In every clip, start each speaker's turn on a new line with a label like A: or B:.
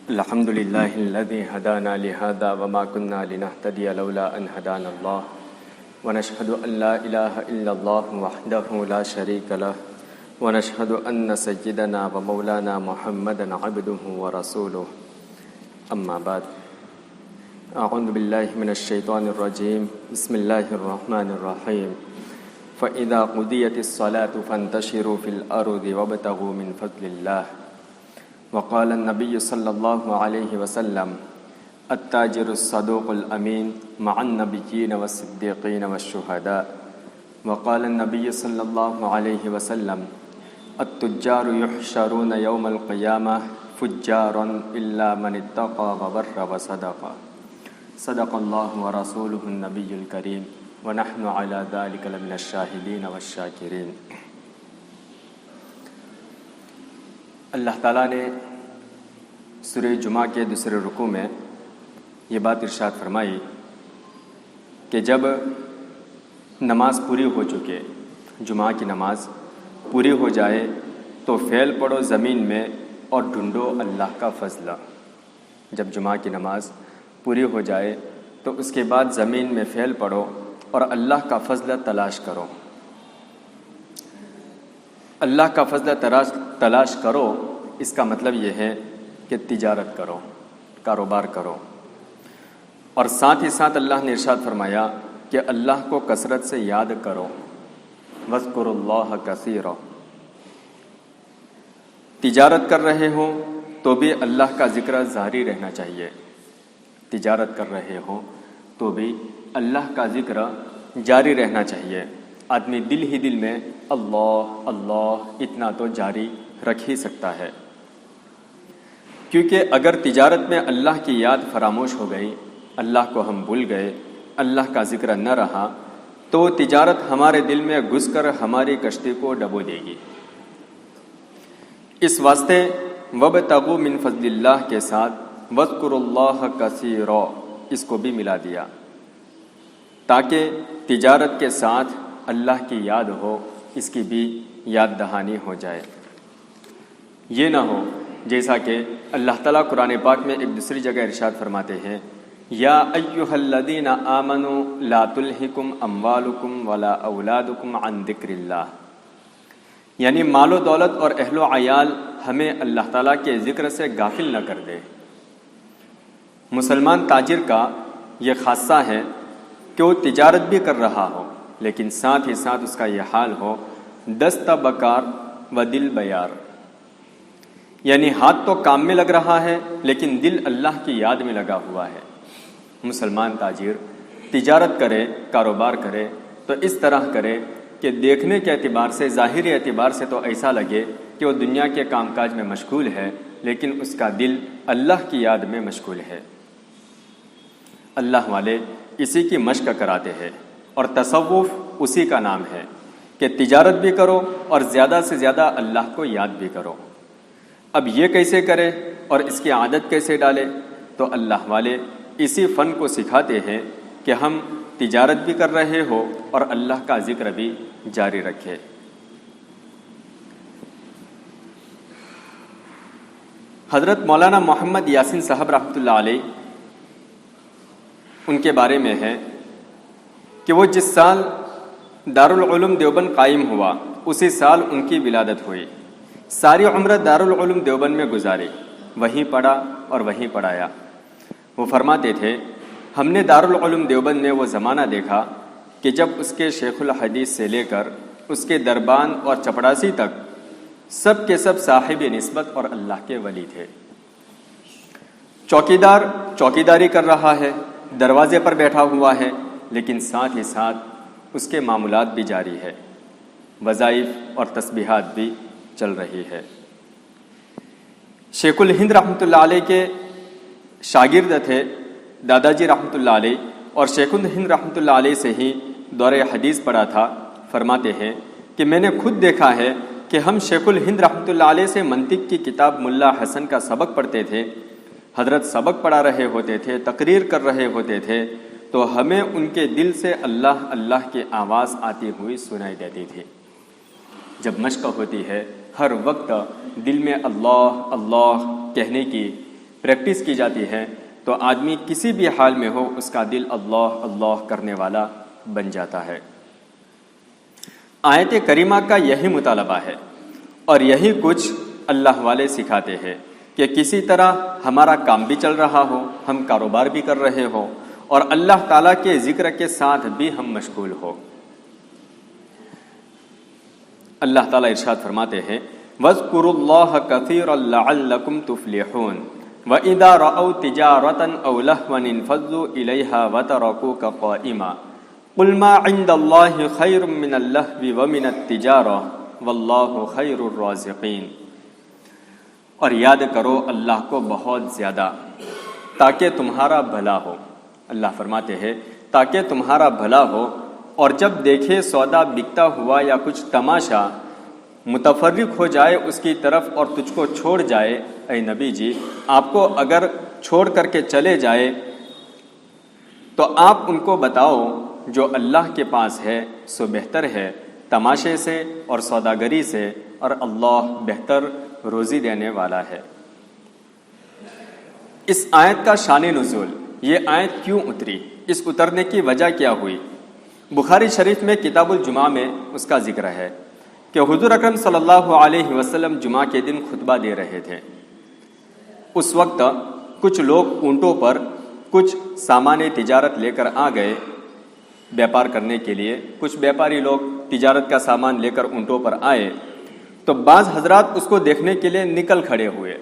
A: الحمد لله الذي هدانا لهذا وما كنا لنهتدي لولا أن هدانا الله ونشهد أن لا إله إلا الله وحده لا شريك له ونشهد أن سيدنا ومولانا محمدا عبده ورسوله أما بعد أعوذ بالله من الشيطان الرجيم بسم الله الرحمن الرحيم فإذا قضيت الصلاة فانتشروا في الأرض وابتغوا من فضل الله وقال النبي صلى الله عليه وسلم التاجر الصدوق الأمين مع النبيين والصديقين والشهداء وقال النبي صلى الله عليه وسلم التجار يحشرون يوم القيامة فجارا إلا من اتقى وبر وصدق صدق الله ورسوله النبي الكريم ونحن على ذلك لمن الشاهدين والشاكرين۔ اللہ تعالیٰ نے سورہ جمعہ کے دوسرے رکوع میں یہ بات ارشاد فرمائی کہ جب نماز پوری ہو چکے، جمعہ کی نماز پوری ہو جائے تو پھیل پڑو زمین میں اور ڈھونڈو اللہ کا فضل۔ جب جمعہ کی نماز پوری ہو جائے تو اس کے بعد زمین میں پھیل پڑو اور اللہ کا فضل تلاش کرو۔ اللہ کا فضل تلاش کرو، اس کا مطلب یہ ہے کہ تجارت کرو، کاروبار کرو، اور ساتھ ہی ساتھ اللہ نے ارشاد فرمایا کہ اللہ کو کثرت سے یاد کرو، وَاذْكُرُوا اللَّهَ كَثِيرًا۔ تجارت کر رہے ہو تو بھی اللہ کا ذکر جاری رہنا چاہیے، تجارت کر رہے ہو تو بھی اللہ کا ذکر جاری رہنا چاہیے۔ آدمی دل ہی دل میں اللہ اللہ اتنا تو جاری رکھ ہی سکتا ہے، کیونکہ اگر تجارت میں اللہ کی یاد فراموش ہو گئی، اللہ کو ہم بھول گئے، اللہ کا ذکر نہ رہا تو تجارت ہمارے دل میں گھس کر ہماری کشتی کو ڈبو دے گی۔ اس واسطے وَابْتَغُوا مِن فَضْلِ اللَّهِ کے ساتھ وَاذْكُرُوا اللَّهَ كَثِيرًا اس کو بھی ملا دیا تاکہ تجارت کے ساتھ اللہ کی یاد ہو، اس کی بھی یاد دہانی ہو جائے۔ یہ نہ ہو جیسا کہ اللہ تعالیٰ قرآن پاک میں ایک دوسری جگہ ارشاد فرماتے ہیں یا ایھا الذین آمنوا لا تلھکم اموالکم ولا اولادکم عن ذکر اللہ، یعنی مال و دولت اور اہل و عیال ہمیں اللہ تعالیٰ کے ذکر سے غافل نہ کر دے۔ مسلمان تاجر کا یہ خاصہ ہے کہ وہ تجارت بھی کر رہا ہو لیکن ساتھ ہی ساتھ اس کا یہ حال ہو دست بکار و دل بیار، یعنی ہاتھ تو کام میں لگ رہا ہے لیکن دل اللہ کی یاد میں لگا ہوا ہے۔ مسلمان تاجر تجارت کرے، کاروبار کرے تو اس طرح کرے کہ دیکھنے کے اعتبار سے، ظاہری اعتبار سے تو ایسا لگے کہ وہ دنیا کے کام کاج میں مشغول ہے لیکن اس کا دل اللہ کی یاد میں مشغول ہے۔ اللہ والے اسی کی مشق کراتے ہیں اور تصوف اسی کا نام ہے کہ تجارت بھی کرو اور زیادہ سے زیادہ اللہ کو یاد بھی کرو۔ اب یہ کیسے کرے اور اس کی عادت کیسے ڈالے؟ تو اللہ والے اسی فن کو سکھاتے ہیں کہ ہم تجارت بھی کر رہے ہو اور اللہ کا ذکر بھی جاری رکھے۔ حضرت مولانا محمد یاسین صاحب رحمۃ اللہ علیہ، ان کے بارے میں ہے کہ وہ جس سال دارالعلوم دیوبند قائم ہوا اسی سال ان کی ولادت ہوئی۔ ساری عمر دارالعلوم دیوبند میں گزاری، وہیں پڑھا اور وہیں پڑھایا۔ وہ فرماتے تھے ہم نے دارالعلوم دیوبند میں وہ زمانہ دیکھا کہ جب اس کے شیخ الحدیث سے لے کر اس کے دربان اور چپڑاسی تک سب کے سب صاحب نسبت اور اللہ کے ولی تھے۔ چوکیدار چوکیداری کر رہا ہے، دروازے پر بیٹھا ہوا ہے، لیکن ساتھ ہی ساتھ اس کے معاملات بھی جاری ہے، وظائف اور تسبیحات بھی چل رہی ہے۔ شیخ الہند رحمۃ اللہ علیہ کے شاگرد تھے دادا جی رحمۃ اللہ علیہ، اور شیخ الہند رحمۃ اللہ علیہ سے ہی دور حدیث پڑھا تھا۔ فرماتے ہیں کہ میں نے خود دیکھا ہے کہ ہم شیخ الہند رحمۃ اللہ علیہ سے منطق کی کتاب ملا حسن کا سبق پڑھتے تھے۔ حضرت سبق پڑھا رہے ہوتے تھے، تقریر کر رہے ہوتے تھے تو ہمیں ان کے دل سے اللہ اللہ کی آواز آتی ہوئی سنائی دیتی تھی۔ جب مشق ہوتی ہے ہر وقت دل میں اللہ اللہ کہنے کی پریکٹس کی جاتی ہے تو آدمی کسی بھی حال میں ہو اس کا دل اللہ اللہ کرنے والا بن جاتا ہے۔ آیت کریمہ کا یہی مطالبہ ہے اور یہی کچھ اللہ والے سکھاتے ہیں کہ کسی طرح ہمارا کام بھی چل رہا ہو، ہم کاروبار بھی کر رہے ہو اور اللہ تعالیٰ کے ذکر کے ساتھ بھی ہم مشغول ہو۔ اللہ تعالیٰ ارشاد فرماتے ہیں وَاذْكُرُوا اللَّهَ كَثِيرًا لَعَلَّكُمْ تُفْلِحُونَ وَإِذَا رَأَوْا تِجَارَةً أَوْ لَهْوًا انفَضُّوا إِلَيْهَا وَتَرَكُوكَ قَائِمًا قُلْ مَا عِندَ اللَّهِ خَيْرٌ مِّنَ اللَّهْوِ وَمِنَ التِّجَارَةِ وَاللَّهُ خَيْرُ الرَّازِقِينَ، اور یاد کرو اللہ کو بہت زیادہ تاکہ تمہارا بھلا ہو۔ اللہ فرماتے ہیں تاکہ تمہارا بھلا ہو، اور جب دیکھے سودا بکتا ہوا یا کچھ تماشا متفرق ہو جائے اس کی طرف اور تجھ کو چھوڑ جائے، اے نبی جی آپ کو اگر چھوڑ کر کے چلے جائے تو آپ ان کو بتاؤ جو اللہ کے پاس ہے سو بہتر ہے تماشے سے اور سوداگری سے، اور اللہ بہتر روزی دینے والا ہے۔ اس آیت کا شان نزول، یہ آیت کیوں اتری، اس اترنے کی وجہ کیا ہوئی؟ بخاری شریف میں کتاب الجمعہ میں اس کا ذکر ہے کہ حضور اکرم صلی اللہ علیہ وسلم جمعہ کے دن خطبہ دے رہے تھے۔ اس وقت کچھ لوگ اونٹوں پر کچھ سامان تجارت لے کر آ گئے بیپار کرنے کے لیے۔ کچھ بیپاری لوگ تجارت کا سامان لے کر اونٹوں پر آئے تو بعض حضرات اس کو دیکھنے کے لیے نکل کھڑے ہوئے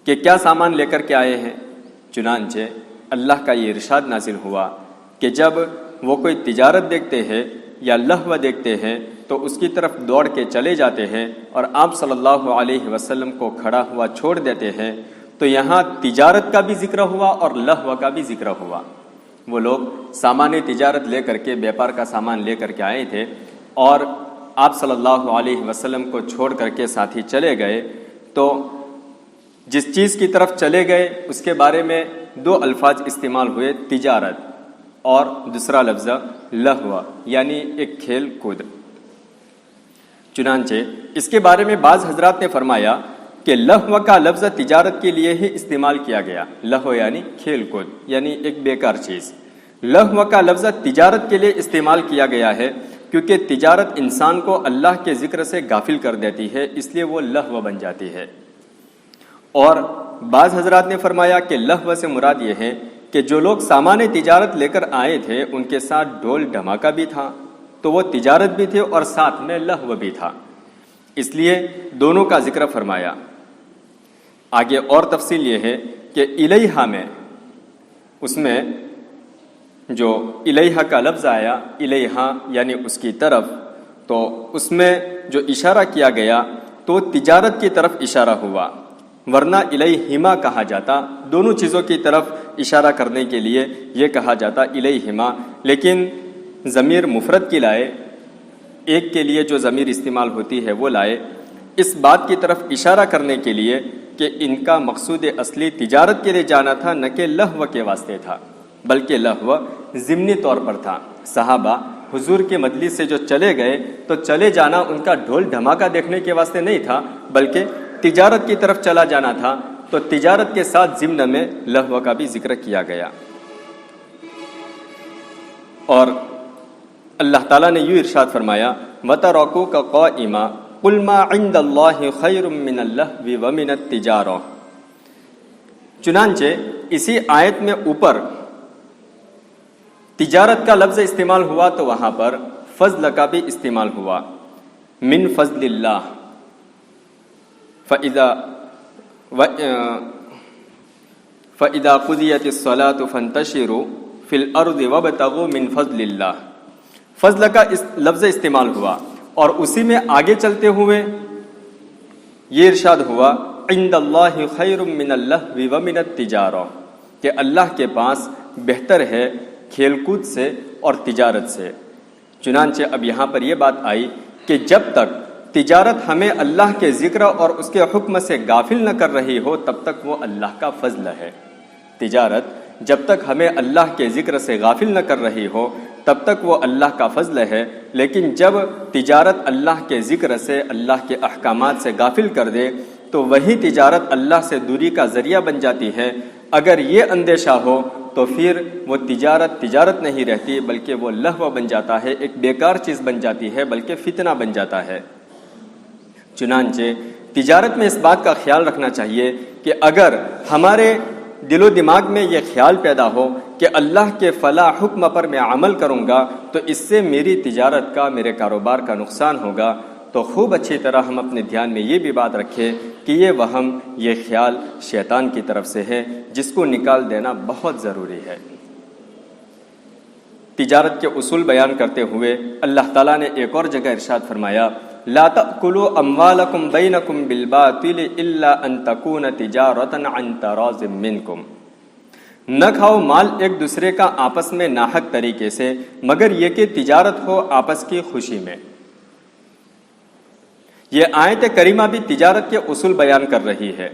A: کہ کیا سامان لے کر کے آئے ہیں۔ چنانچہ اللہ کا یہ ارشاد نازل ہوا کہ جب وہ کوئی تجارت دیکھتے ہیں یا لہو دیکھتے ہیں تو اس کی طرف دوڑ کے چلے جاتے ہیں اور آپ صلی اللہ علیہ وسلم کو کھڑا ہوا چھوڑ دیتے ہیں۔ تو یہاں تجارت کا بھی ذکر ہوا اور لہو کا بھی ذکر ہوا۔ وہ لوگ سامان تجارت لے کر کے بیپار کا سامان لے کر کے آئے تھے اور آپ صلی اللہ علیہ وسلم کو چھوڑ کر کے ساتھی چلے گئے، تو جس چیز کی طرف چلے گئے اس کے بارے میں دو الفاظ استعمال ہوئے، تجارت اور دوسرا لفظ لہو، یعنی ایک کھیل کود۔ چنانچہ اس کے بارے میں بعض حضرات نے فرمایا کہ لہو کا لفظ تجارت کے لیے ہی استعمال کیا گیا، لہو یعنی کھیل کود، یعنی ایک بیکار چیز۔ لہو کا لفظ تجارت کے لیے استعمال کیا گیا ہے کیونکہ تجارت انسان کو اللہ کے ذکر سے غافل کر دیتی ہے، اس لیے وہ لہو بن جاتی ہے۔ اور بعض حضرات نے فرمایا کہ لہو سے مراد یہ ہے کہ جو لوگ سامان تجارت لے کر آئے تھے ان کے ساتھ ڈھول ڈھماکہ بھی تھا، تو وہ تجارت بھی تھے اور ساتھ میں لہو بھی تھا، اس لیے دونوں کا ذکر فرمایا۔ آگے اور تفصیل یہ ہے کہ الیہا میں، اس میں جو الیہا کا لفظ آیا، الیہا یعنی اس کی طرف، تو اس میں جو اشارہ کیا گیا تو تجارت کی طرف اشارہ ہوا، ورنہ الیہما کہا جاتا، دونوں چیزوں کی طرف اشارہ کرنے کے لیے یہ کہا جاتا الیہما، لیکن ضمیر مفرد کی لائے، ایک کے لیے جو ضمیر استعمال ہوتی ہے وہ لائے، اس بات کی طرف اشارہ کرنے کے لیے کہ ان کا مقصود اصلی تجارت کے لیے جانا تھا، نہ کہ لہو کے واسطے تھا، بلکہ لہو ضمنی طور پر تھا۔ صحابہ حضور کے مجلس سے جو چلے گئے تو چلے جانا ان کا ڈھول دھماکہ دیکھنے کے واسطے نہیں تھا، بلکہ تجارت کی طرف چلا جانا تھا، تو تجارت کے ساتھ ضمن میں لہو کا بھی ذکر کیا گیا۔ اور اللہ تعالیٰ نے یوں ارشاد فرمایا وَتَرَكُوكَ قَائِمًا قُلْ مَا عِندَ اللَّهِ خَيْرٌ مِّنَ اللَّهْوِ وَمِنَ التِّجَارَةِ۔ چنانچہ اسی آیت میں اوپر تجارت کا لفظ استعمال ہوا تو وہاں پر فضل کا بھی استعمال ہوا، من فضل اللہ، فَإِذَا قُضِيَتِ الصَّلَاةُ فَانتَشِرُوا فِي الْأَرْضِ وَابْتَغُوا مِن فَضْلِ اللَّهِ۔ فضل کا لفظ استعمال ہوا اور اسی میں آگے چلتے ہوئے یہ ارشاد ہوا عند اللہ خیر من اللہو ومن التجارہ، کہ اللہ کے پاس بہتر ہے کھیل کود سے اور تجارت سے۔ چنانچہ اب یہاں پر یہ بات آئی کہ جب تک تجارت ہمیں اللہ کے ذکر اور اس کے حکم سے غافل نہ کر رہی ہو تب تک وہ اللہ کا فضل ہے۔ تجارت جب تک ہمیں اللہ کے ذکر سے غافل نہ کر رہی ہو تب تک وہ اللہ کا فضل ہے، لیکن جب تجارت اللہ کے ذکر سے، اللہ کے احکامات سے غافل کر دے تو وہی تجارت اللہ سے دوری کا ذریعہ بن جاتی ہے۔ اگر یہ اندیشہ ہو تو پھر وہ تجارت نہیں رہتی، بلکہ وہ لہو بن جاتا ہے، ایک بیکار چیز بن جاتی ہے، بلکہ فتنہ بن جاتا ہے۔ چنانچہ تجارت میں اس بات کا خیال رکھنا چاہیے کہ اگر ہمارے دل و دماغ میں یہ خیال پیدا ہو کہ اللہ کے فلاں حکم پر میں عمل کروں گا تو اس سے میری تجارت کا، میرے کاروبار کا نقصان ہوگا، تو خوب اچھی طرح ہم اپنے دھیان میں یہ بھی بات رکھیں کہ یہ وہم، یہ خیال شیطان کی طرف سے ہے، جس کو نکال دینا بہت ضروری ہے۔ تجارت کے اصول بیان کرتے ہوئے اللہ تعالیٰ نے ایک اور جگہ ارشاد فرمایا، لا تأکلوا اموالکم بینکم بالباطل الا ان تکون تجارتا عن تراض منکم۔ نہ کھاؤ مال ایک دوسرے کا آپس میں ناحق طریقے سے، مگر یہ کہ تجارت ہو آپس کی خوشی میں۔ یہ آیت کریمہ بھی تجارت کے اصول بیان کر رہی ہے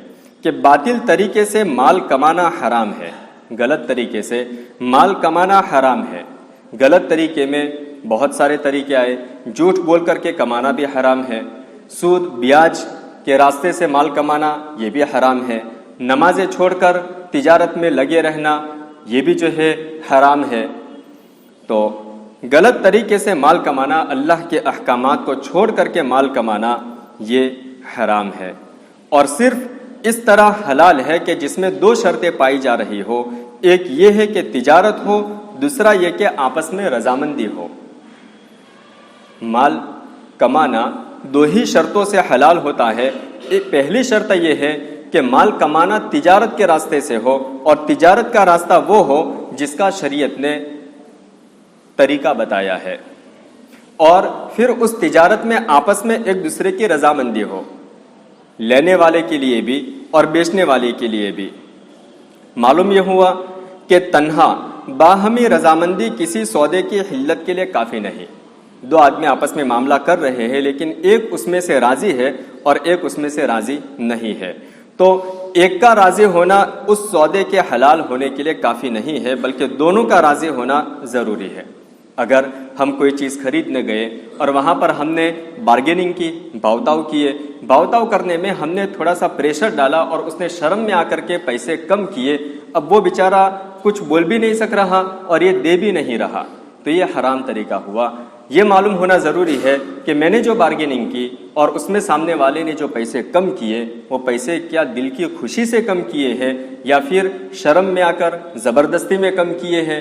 A: کہ باطل طریقے سے مال کمانا حرام ہے، غلط طریقے سے مال کمانا حرام ہے۔ غلط طریقے میں بہت سارے طریقے آئے، جھوٹ بول کر کے کمانا بھی حرام ہے، سود بیاج کے راستے سے مال کمانا یہ بھی حرام ہے، نمازیں چھوڑ کر تجارت میں لگے رہنا یہ بھی جو ہے حرام ہے۔ تو غلط طریقے سے مال کمانا، اللہ کے احکامات کو چھوڑ کر کے مال کمانا یہ حرام ہے، اور صرف اس طرح حلال ہے کہ جس میں دو شرطیں پائی جا رہی ہو، ایک یہ ہے کہ تجارت ہو، دوسرا یہ کہ آپس میں رضامندی ہو۔ مال کمانا دو ہی شرطوں سے حلال ہوتا ہے۔ پہلی شرط یہ ہے کہ مال کمانا تجارت کے راستے سے ہو، اور تجارت کا راستہ وہ ہو جس کا شریعت نے طریقہ بتایا ہے، اور پھر اس تجارت میں آپس میں ایک دوسرے کی رضامندی ہو، لینے والے کے لیے بھی اور بیچنے والے کے لیے بھی۔ معلوم یہ ہوا کہ تنہا باہمی رضامندی کسی سودے کی حلت کے لیے کافی نہیں۔ دو آدمی آپس میں معاملہ کر رہے ہیں، لیکن ایک اس میں سے راضی ہے اور ایک اس میں سے راضی نہیں ہے، تو ایک کا راضی ہونا اس سودے کے حلال ہونے کے لیے کافی نہیں ہے، بلکہ دونوں کا راضی ہونا ضروری ہے۔ اگر ہم کوئی چیز خریدنے گئے اور وہاں پر ہم نے بارگیننگ کی، بھاؤ کیے، بھاؤ کرنے میں ہم نے تھوڑا سا پریشر ڈالا اور اس نے شرم میں آ کر کے پیسے کم کیے، اب وہ بیچارہ کچھ بول بھی نہیں سک رہا اور یہ دے بھی نہیں رہا، تو یہ حرام طریقہ ہوا۔ یہ معلوم ہونا ضروری ہے کہ میں نے جو بارگیننگ کی اور اس میں سامنے والے نے جو پیسے کم کیے، وہ پیسے کیا دل کی خوشی سے کم کیے ہیں یا پھر شرم میں آ کر زبردستی میں کم کیے ہیں،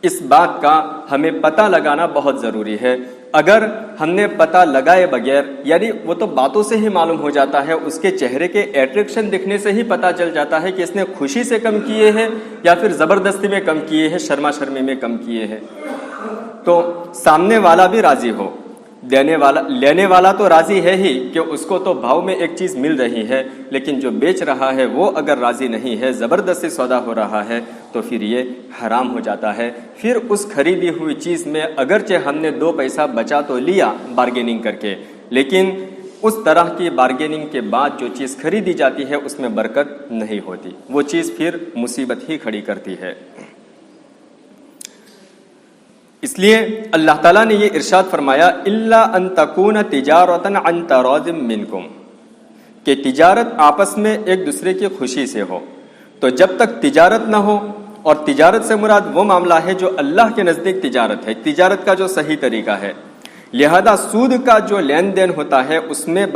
A: اس بات کا ہمیں پتہ لگانا بہت ضروری ہے۔ اگر ہم نے پتہ لگائے بغیر، یعنی وہ تو باتوں سے ہی معلوم ہو جاتا ہے، اس کے چہرے کے ایٹریکشن دکھنے سے ہی پتہ چل جاتا ہے کہ اس نے خوشی سے کم کیے ہیں یا پھر زبردستی میں کم کیے ہیں، شرما شرمی میں کم کیے ہیں، تو سامنے والا بھی راضی ہو، لینے والا تو راضی ہے ہی کہ اس کو تو بھاؤ میں ایک چیز مل رہی ہے، لیکن جو بیچ رہا ہے وہ اگر راضی نہیں ہے، زبردستی سودا ہو رہا ہے، تو پھر یہ حرام ہو جاتا ہے۔ پھر اس خریدی ہوئی چیز میں اگرچہ ہم نے 2 پیسہ بچا تو لیا بارگیننگ کر کے، لیکن اس طرح کی بارگیننگ کے بعد جو چیز خریدی جاتی ہے اس میں برکت نہیں ہوتی، وہ چیز پھر مصیبت ہی کھڑی کرتی ہے۔ اس لیے اللہ تعالیٰ نے یہ ارشاد فرمایا الا ان تکون تجارتا عن تراض منکم، کہ تجارت آپس میں ایک دوسرے کی خوشی سے ہو۔ تو جب تک تجارت نہ ہو، اور تجارت سے مراد وہ معاملہ ہے جو اللہ کے نزدیک تجارت ہے، تجارت کا جو صحیح طریقہ ہے، لہذا سود کا جو لین دین ہوتا ہے اس میں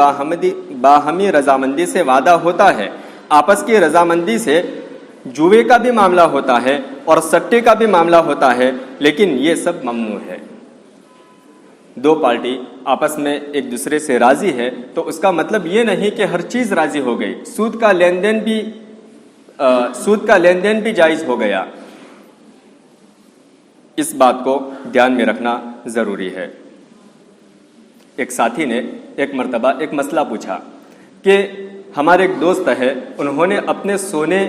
A: باہمی رضامندی سے وعدہ ہوتا ہے، آپس کی رضامندی سے جوئے کا بھی معاملہ ہوتا ہے اور سٹے کا بھی معاملہ ہوتا ہے، لیکن یہ سب ممنوع ہے۔ 2 پارٹی آپس میں ایک دوسرے سے راضی ہے تو اس کا مطلب یہ نہیں کہ ہر چیز راضی ہو گئی، سود کا لین دین بھی جائز ہو گیا۔ اس بات کو دھیان میں رکھنا ضروری ہے۔ ایک ساتھی نے ایک مرتبہ ایک مسئلہ پوچھا کہ ہمارے ایک دوست ہے، انہوں نے اپنے سونے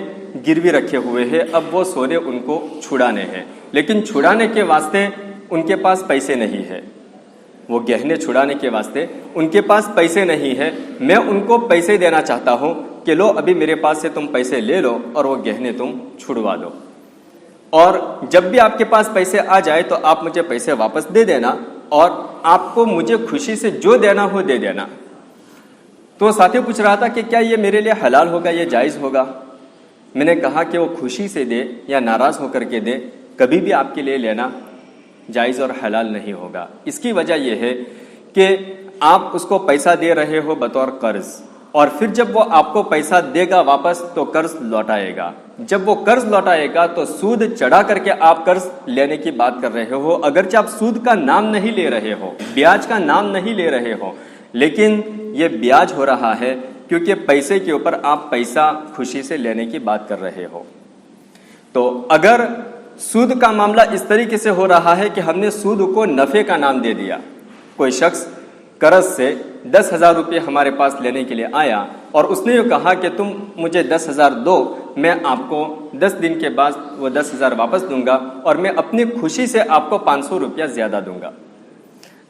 A: گروی رکھے ہوئے ہیں، اب وہ سونے ان کو چھڑانے ہیں، لیکن چھڑانے کے واسطے ان کے پاس پیسے نہیں ہے، وہ گہنے چھڑانے کے واسطے ان کے پاس پیسے نہیں ہے، میں ان کو پیسے دینا چاہتا ہوں کہ لو ابھی میرے پاس سے تم پیسے لے لو اور وہ گہنے تم چھڑوا دو، اور جب بھی آپ کے پاس پیسے آ جائے تو آپ مجھے پیسے واپس دے دینا، اور آپ کو مجھے خوشی سے جو دینا ہو دے دینا۔ تو ساتھی پوچھ رہا تھا کہ کیا یہ میرے لیے حلال ہوگا, یہ جائز ہوگا؟ میں نے کہا کہ وہ خوشی سے دے یا ناراض ہو کر کے دے, کبھی بھی آپ کے لیے لینا جائز اور حلال نہیں ہوگا. اس کی وجہ یہ ہے کہ آپ اس کو پیسہ دے رہے ہو بطور قرض, اور پھر جب وہ آپ کو پیسہ دے گا واپس تو قرض لوٹائے گا. جب وہ قرض لوٹائے گا تو سود چڑھا کر کے آپ قرض لینے کی بات کر رہے ہو, اگرچہ آپ سود کا نام نہیں لے رہے ہو, بیاج کا نام نہیں لے رہے ہو, لیکن یہ بیاج ہو رہا ہے کیونکہ پیسے کے اوپر آپ پیسہ خوشی سے لینے کی بات کر رہے ہو. تو اگر سود کا معاملہ اس طریقے سے ہو رہا ہے کہ ہم نے سود کو نفع کا نام دے دیا, کوئی شخص قرض سے 10,000 روپے ہمارے پاس لینے کے لیے آیا اور اس نے یہ کہا کہ تم مجھے 10,000 دو, میں آپ کو 10 دن کے بعد وہ 10,000 واپس دوں گا اور میں اپنی خوشی سے آپ کو 500 روپیہ زیادہ دوں گا.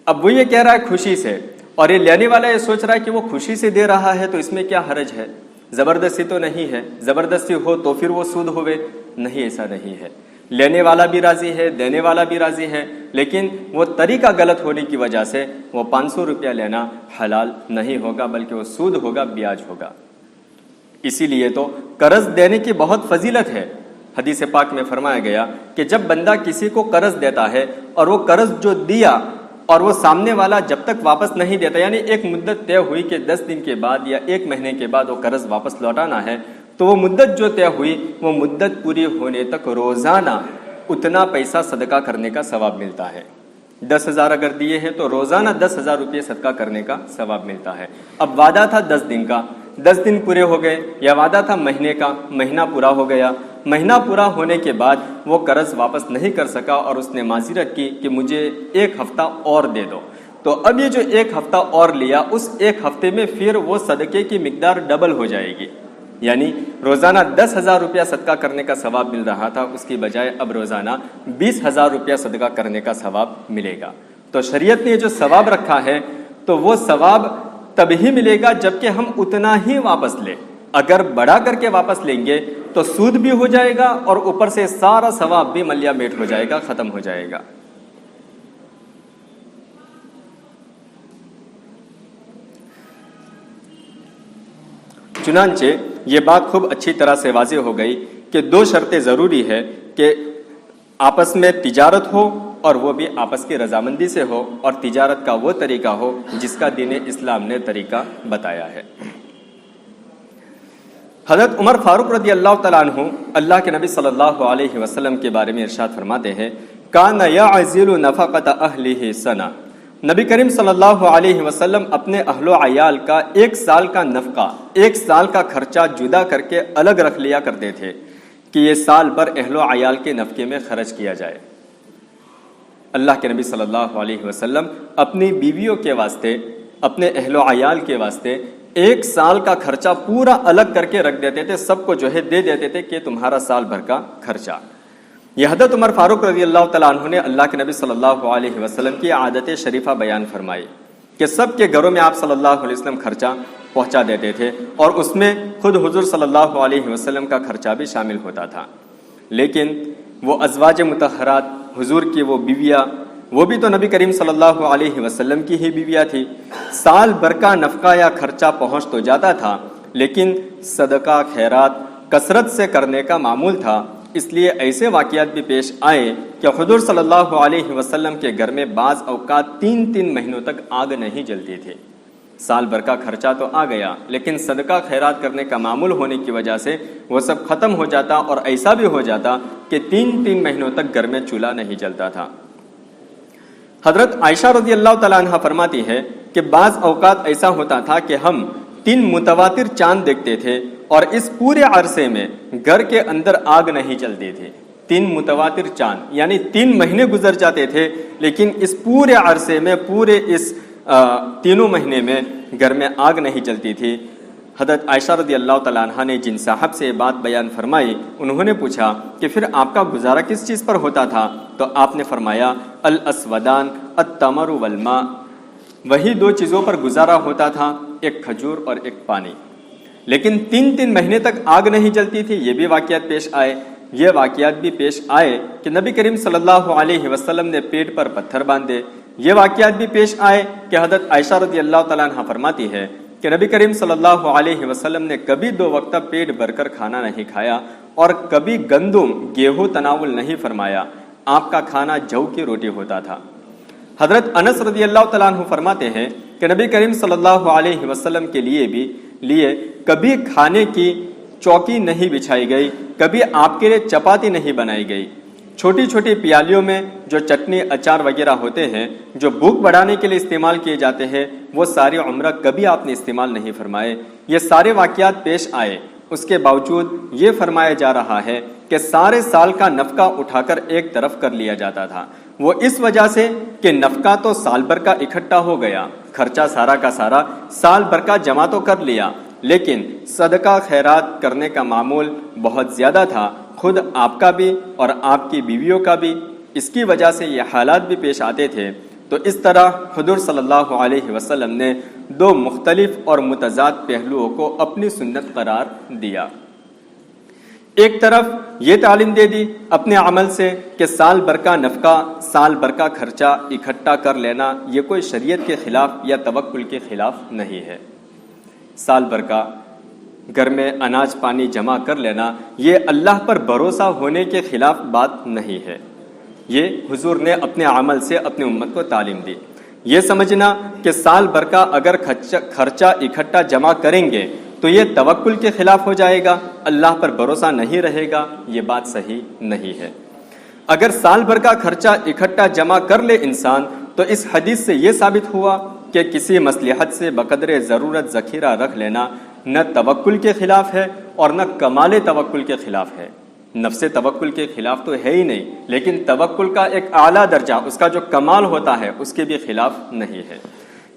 A: اب وہ یہ کہہ رہا ہے خوشی سے, اور یہ لینے والا یہ سوچ رہا ہے کہ وہ خوشی سے دے رہا ہے تو اس میں کیا حرج ہے, زبردستی تو نہیں ہے, زبردستی ہو تو پھر وہ سود ہوئے. نہیں, ایسا نہیں ہے. لینے والا بھی راضی ہے, دینے والا بھی راضی ہے, لیکن وہ طریقہ غلط ہونے کی وجہ سے وہ 500 روپیہ لینا حلال نہیں ہوگا, بلکہ وہ سود ہوگا, بیاج ہوگا. اسی لیے تو قرض دینے کی بہت فضیلت ہے. حدیث پاک میں فرمایا گیا کہ جب بندہ کسی کو قرض دیتا ہے اور وہ قرض جو دیا اور وہ سامنے والا جب تک واپس نہیں دیتا, یعنی ایک مدت طے ہوئی کہ 10 دن کے بعد یا 1 مہینے کے بعد وہ قرض واپس لوٹانا ہے, تو وہ مدت جو طے ہوئی وہ مدت پوری ہونے تک روزانہ اتنا پیسہ صدقہ کرنے کا ثواب ملتا ہے. 10,000 اگر دیے ہیں تو روزانہ 10,000 روپے صدقہ کرنے کا ثواب ملتا ہے. اب وعدہ تھا 10 دن کا, 10 دن پورے ہو گئے, یا وعدہ تھا مہینے کا, مہینہ پورا ہو گیا. مہینہ پورا ہونے کے بعد وہ قرض واپس نہیں کر سکا اور اس نے معذرت کی کہ مجھے 1 ہفتہ اور دے دو. تو اب یہ جو 1 ہفتہ اور لیا, اس 1 ہفتے میں پھر وہ صدقے کی مقدار ڈبل ہو جائے گی. یعنی روزانہ 10,000 روپیہ صدقہ کرنے کا ثواب مل رہا تھا, اس کی بجائے اب روزانہ 20,000 روپیہ صدقہ کرنے کا ثواب ملے گا. تو شریعت نے جو ثواب رکھا ہے تو وہ ثواب تبھی ملے گا جبکہ ہم اتنا ہی واپس لیں. اگر بڑھا کر کے واپس لیں گے تو سود بھی ہو جائے گا اور اوپر سے سارا ثواب بھی ملیا میٹ ہو جائے گا, ختم ہو جائے گا. چنانچہ یہ بات خوب اچھی طرح سے واضح ہو گئی کہ 2 شرطیں ضروری ہے کہ آپس میں تجارت ہو اور وہ بھی آپس کی رضامندی سے ہو, اور تجارت کا وہ طریقہ ہو جس کا دین اسلام نے طریقہ بتایا ہے. حضرت عمر فاروق رضی اللہ تعالیٰ عنہ اللہ کے نبی صلی اللہ علیہ وسلم کے بارے میں ارشاد فرماتے ہیں, کان یعزل نفقۃ اہلہ سنہ. نبی کریم صلی اللہ علیہ وسلم اپنے اہل و عیال کا 1 سال کا نفقہ, 1 سال کا خرچہ جدا کر کے الگ رکھ لیا کرتے تھے کہ یہ سال بھر اہل و عیال کے نفقے میں خرچ کیا جائے. اللہ کے نبی صلی اللہ علیہ وسلم اپنی بیویوں کے واسطے, اپنے اہل و عیال کے واسطے 1 سال کا خرچہ پورا الگ کر کے رکھ دیتے تھے, سب کو جو ہے دے دیتے تھے کہ تمہارا سال بھر کا خرچہ. یہ حضرت عمر فاروق رضی اللہ تعالیٰ عنہ نے اللہ کے نبی صلی اللہ علیہ وسلم کی عادت شریفہ بیان فرمائی کہ سب کے گھروں میں آپ صلی اللہ علیہ وسلم خرچہ پہنچا دیتے تھے, اور اس میں خود حضور صلی اللہ علیہ وسلم کا خرچہ بھی شامل ہوتا تھا. لیکن وہ ازواج مطہرات, حضور کی وہ بیویاں, وہ بھی تو نبی کریم صلی اللہ علیہ وسلم کی ہی بیویاں تھی. سال بھر کا نفقہ یا خرچہ پہنچ تو جاتا تھا, لیکن صدقہ خیرات کثرت سے کرنے کا معمول تھا. اس لیے ایسے واقعات بھی پیش آئے کہ حضور صلی اللہ علیہ وسلم کے گھر میں بعض اوقات 3 مہینوں تک آگ نہیں جلتی تھی. سال بھر کا خرچہ تو آ گیا, لیکن صدقہ خیرات کرنے کا معمول ہونے کی وجہ سے وہ سب ختم ہو جاتا, اور ایسا بھی ہو جاتا کہ 3 مہینوں تک گھر میں چولہا نہیں جلتا تھا. حضرت عائشہ رضی اللہ تعالیٰ عنہ فرماتی ہے کہ بعض اوقات ایسا ہوتا تھا کہ ہم 3 متواتر چاند دیکھتے تھے اور اس پورے عرصے میں گھر کے اندر آگ نہیں جلتی تھی. 3 متواتر چاند یعنی 3 مہینے گزر جاتے تھے, لیکن اس پورے عرصے میں, پورے اس 3 مہینے میں گھر میں آگ نہیں جلتی تھی. حضرت عائشہ رضی اللہ تعالیٰ عنہ نے جن صاحب سے یہ بات بیان فرمائی, انہوں نے پوچھا کہ پھر آپ کا گزارا کس چیز پر ہوتا تھا؟ تو آپ نے فرمایا الاسودان التمر والماء, وہی 2 چیزوں پر گزارا ہوتا تھا, ایک کھجور اور ایک پانی. لیکن 3 مہینے تک آگ نہیں جلتی تھی. یہ بھی واقعات پیش آئے. یہ واقعات بھی پیش آئے کہ نبی کریم صلی اللہ علیہ وسلم نے پیٹ پر پتھر باندھے. یہ واقعات بھی پیش آئے کہ حضرت عائشہ رضی اللہ تعالیٰ عنہ فرماتی ہے کہ نبی کریم صلی اللہ علیہ وسلم نے کبھی 2 وقت پیٹ بھر کر کھانا نہیں کھایا اور کبھی گندم گیہوں تناول نہیں فرمایا، آپ کا کھانا جو کی روٹی ہوتا تھا۔ حضرت انس رضی اللہ تعالیٰ عنہ فرماتے ہیں کہ نبی کریم صلی اللہ علیہ وسلم کے لیے کبھی کھانے کی چوکی نہیں بچھائی گئی، کبھی آپ کے لیے چپاتی نہیں بنائی گئی۔ چھوٹی چھوٹی پیالیوں میں جو چٹنی اچار وغیرہ ہوتے ہیں جو بھوک بڑھانے کے لیے استعمال کیے جاتے ہیں، وہ ساری عمرہ کبھی آپ نے استعمال نہیں فرمائے۔ یہ سارے واقعات پیش آئے، اس کے باوجود یہ فرمایا جا رہا ہے کہ سارے سال کا نفقہ اٹھا کر ایک طرف کر لیا جاتا تھا۔ وہ اس وجہ سے کہ نفقہ تو سال بھر کا اکٹھا ہو گیا، خرچہ سارا کا سارا سال بھر کا جمع تو کر لیا، لیکن صدقہ خیرات کرنے کا معمول بہت زیادہ تھا، خود آپ کا بھی اور آپ کی بیویوں کا بھی۔ اس کی وجہ سے یہ حالات بھی پیش آتے تھے۔ تو اس طرح حضور صلی اللہ علیہ وسلم نے 2 مختلف اور متضاد پہلوؤں کو اپنی سنت قرار دیا۔ ایک طرف یہ تعلیم دے دی اپنے عمل سے کہ سال بھر کا نفقہ، سال بھر کا خرچہ اکٹھا کر لینا یہ کوئی شریعت کے خلاف یا توکل کے خلاف نہیں ہے۔ سال بھر کا گھر میں اناج پانی جمع کر لینا یہ اللہ پر بھروسہ ہونے کے خلاف بات نہیں ہے۔ یہ حضور نے اپنے عمل سے اپنی امت کو تعلیم دی۔ یہ سمجھنا کہ سال بھر کا اگر خرچہ اکٹھا جمع کریں گے تو یہ توکل کے خلاف ہو جائے گا، اللہ پر بھروسہ نہیں رہے گا، یہ بات صحیح نہیں ہے۔ اگر سال بھر کا خرچہ اکٹھا جمع کر لے انسان تو اس حدیث سے یہ ثابت ہوا کہ کسی مصلحت سے بقدر ضرورت ذخیرہ رکھ لینا نہ توکل کے خلاف ہے اور نہ کمال توکل کے خلاف ہے۔ نفس توکل کے خلاف تو ہے ہی نہیں، لیکن توکل کا ایک اعلیٰ درجہ، اس کا جو کمال ہوتا ہے، اس کے بھی خلاف نہیں ہے،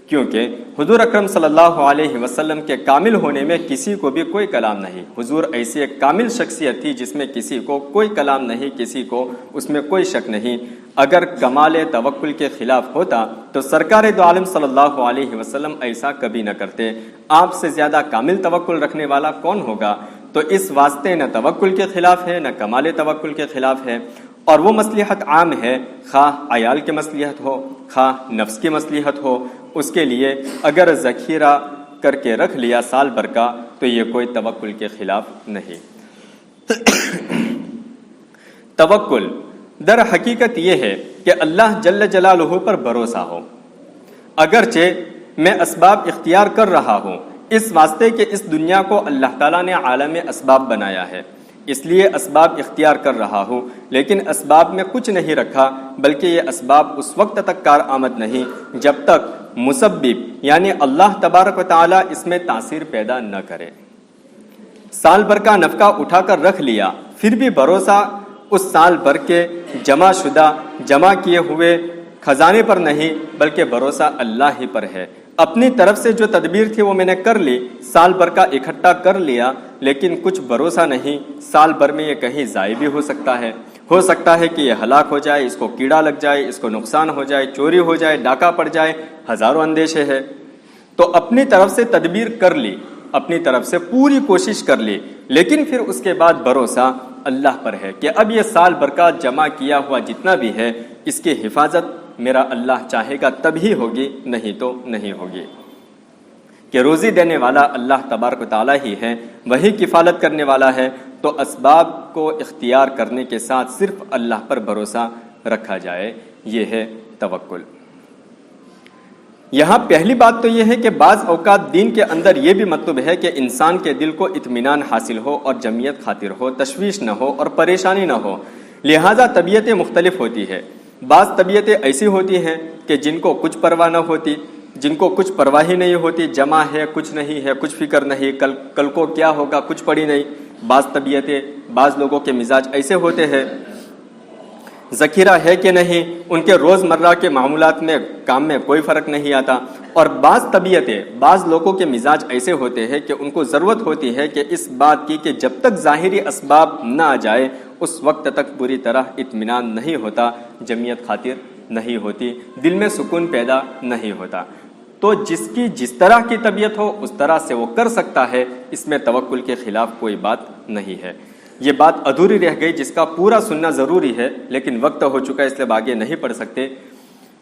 A: کیونکہ حضور اکرم صلی اللہ علیہ وسلم کے کامل ہونے میں کسی کو بھی کوئی کلام نہیں۔ حضور ایسی ایک کامل شخصیت تھی جس میں کسی کو کوئی کلام نہیں، کسی کو اس میں کوئی شک نہیں۔ اگر کمال توکل کے خلاف ہوتا تو سرکار دو عالم صلی اللہ علیہ وسلم ایسا کبھی نہ کرتے۔ آپ سے زیادہ کامل توکل رکھنے والا کون ہوگا؟ تو اس واسطے نہ توکل کے خلاف ہے نہ کمال توکل کے خلاف ہے، اور وہ مصلحت عام ہے، خواہ عیال کی مصلحت ہو خواہ نفس کی مصلحت ہو، اس کے لیے اگر ذخیرہ کر کے رکھ لیا سال بھر کا تو یہ کوئی توکل کے خلاف نہیں۔ توکل در حقیقت یہ ہے کہ اللہ جل جلالہ پر بھروسہ ہو، اگرچہ میں اسباب اختیار کر رہا ہوں اس واسطے کہ اس دنیا کو اللہ تعالیٰ نے عالم اسباب بنایا ہے، اس لیے اسباب اختیار کر رہا ہوں، لیکن اسباب میں کچھ نہیں رکھا، بلکہ یہ اسباب اس وقت تک کارآمد نہیں جب تک مسبب یعنی اللہ تبارک و تعالیٰ اس میں تاثیر پیدا نہ کرے۔ سال بھر کا نفقہ اٹھا کر رکھ لیا، پھر بھی بھروسہ اس سال بھر کے جمع کیے ہوئے خزانے پر نہیں، بلکہ بھروسہ اللہ ہی پر ہے۔ اپنی طرف سے جو تدبیر تھی وہ میں نے کر لی، سال بھر کا اکٹھا کر لیا، لیکن کچھ بھروسہ نہیں، سال بھر میں یہ کہیں ضائع بھی ہو سکتا ہے کہ یہ ہلاک ہو جائے، اس کو کیڑا لگ جائے، اس کو نقصان ہو جائے، چوری ہو جائے، ڈاکہ پڑ جائے، ہزاروں اندیشے ہے۔ تو اپنی طرف سے تدبیر کر لی، اپنی طرف سے پوری کوشش کر لی، لیکن پھر اس کے بعد بھروسہ اللہ پر ہے کہ اب یہ سال بھر کا جمع کیا ہوا جتنا بھی ہے اس کی حفاظت میرا اللہ چاہے گا تب ہی ہوگی، نہیں تو نہیں ہوگی، کہ روزی دینے والا اللہ تبارک و تعالیٰ ہی ہے، وہی کفالت کرنے والا ہے۔ تو اسباب کو اختیار کرنے کے ساتھ صرف اللہ پر بھروسہ رکھا جائے، یہ ہے توکل۔ یہاں پہلی بات تو یہ ہے کہ بعض اوقات دین کے اندر یہ بھی مطلوب ہے کہ انسان کے دل کو اطمینان حاصل ہو اور جمعیت خاطر ہو، تشویش نہ ہو اور پریشانی نہ ہو، لہٰذا طبیعتیں مختلف ہوتی ہے۔ بعض طبیعتیں ایسی ہوتی ہیں کہ جن کو کچھ پرواہ نہ ہوتی، جن کو کچھ پرواہ ہی نہیں ہوتی، جمع ہے کچھ نہیں ہے، کچھ فکر نہیں، کل کو کیا ہوگا کچھ پڑی نہیں۔ بعض طبیعتیں، بعض لوگوں کے مزاج ایسے ہوتے ہیں، ذخیرہ ہے کہ نہیں، ان کے روزمرہ کے معمولات میں کام میں کوئی فرق نہیں آتا۔ اور بعض طبیعتیں، بعض لوگوں کے مزاج ایسے ہوتے ہیں کہ ان کو ضرورت ہوتی ہے کہ اس بات کی کہ جب تک ظاہری اسباب نہ آ جائے اس وقت تک پوری طرح اطمینان نہیں ہوتا، جمعیت خاطر نہیں ہوتی، دل میں سکون پیدا نہیں ہوتا۔ تو جس کی جس طرح کی طبیعت ہو اس طرح سے وہ کر سکتا ہے، اس میں توکل کے خلاف کوئی بات نہیں ہے۔ یہ بات ادھوری رہ گئی جس کا پورا سننا ضروری ہے، لیکن وقت ہو چکا ہے اس لیے آگے نہیں پڑھ سکتے۔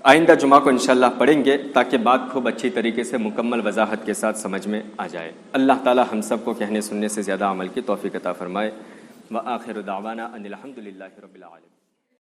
A: آئندہ جمعہ کو انشاءاللہ پڑھیں گے تاکہ بات خوب اچھی طریقے سے مکمل وضاحت کے ساتھ سمجھ میں آ جائے۔ اللہ تعالی ہم سب کو کہنے سننے سے زیادہ عمل کی توفیق عطا فرمائے۔ وآخر دعوانا ان الحمد للہ رب العالمین۔